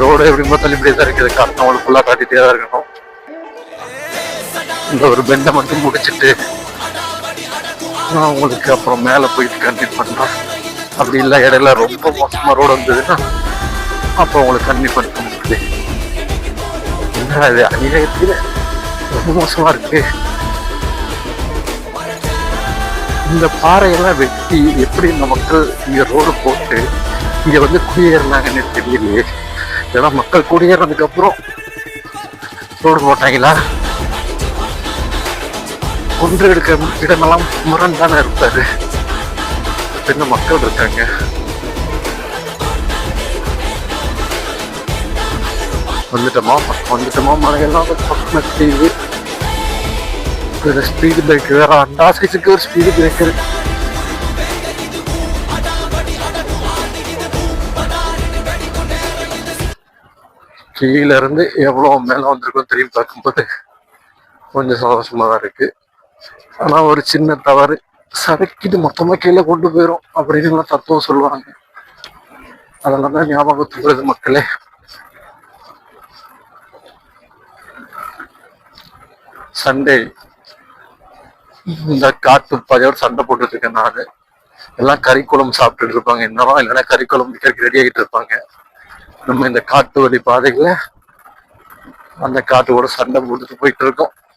Road எப்படி பார்த்தாலும் இப்படியே தான் இருக்குது. அவங்களுக்கு ஃபுல்லாக காட்டிகிட்டே தான் இருக்கணும். இந்த ஒரு பெண்டை மட்டும் முடிச்சுட்டு உங்களுக்கு அப்புறம் மேலே போயிட்டு கண்டினியூ பண்ணலாம். அப்படி இல்லை இடையில ரொம்ப மோசமாக ரோடு வந்ததுன்னா அப்போ உங்களுக்கு கண்டினியூ பண்ண முடியுது. என்ன அது அநியாயத்தில் ரொம்ப மோசமாக இருக்கு. இந்த பாறையெல்லாம் வெட்டி எப்படி இந்த மக்கள் இங்கே ரோடு போட்டு இங்கே வந்து குடியேறினாங்கன்னு தெரியலையே. ஏன்னா மக்கள் குடியேறதுக்கு அப்புறம் ரோடு போட்டாங்களா? கொன்று எடுக்க இடமெல்லாம் முரண் தானே இருப்பாரு. என்ன மக்கள் இருக்காங்க. வந்துட்டோமா மழையெல்லாம் பக்கம் செய்யுது. ஸ்பீடு பிரேக் வேற அண்டா சைஸுக்கு ஒரு ஸ்பீடு பிரேக்கர். கீழ இருந்து எவ்வளவு மேல வந்திருக்கோம் திரும்பி பார்க்கும்போது கொஞ்சம் சந்தோஷமா தான் இருக்கு. ஆனா ஒரு சின்ன தவறு, சரக்கிட்டு மொத்தமா கீழே கொண்டு போயிடும் அப்படின்னு தத்துவம் சொல்லுவாங்க. அதெல்லாம் தான் ஞாபகத்துக்கு வருது மக்களே. சண்டே இந்த காட்டு பையோட சண்டை போட்டுட்டு இருக்கேன் நானு. எல்லாம் கறிக்குழம்பு சாப்பிட்டுட்டு இருப்பாங்க, இன்னும் இல்லைன்னா கறிக்குழம்பு ரெடி ஆகிட்டு இருப்பாங்க. நம்ம இந்த காட்டு வழி பாதைகளை அந்த காட்டு கூட சண்டை போட்டுட்டு போயிட்டு இருக்கோம்.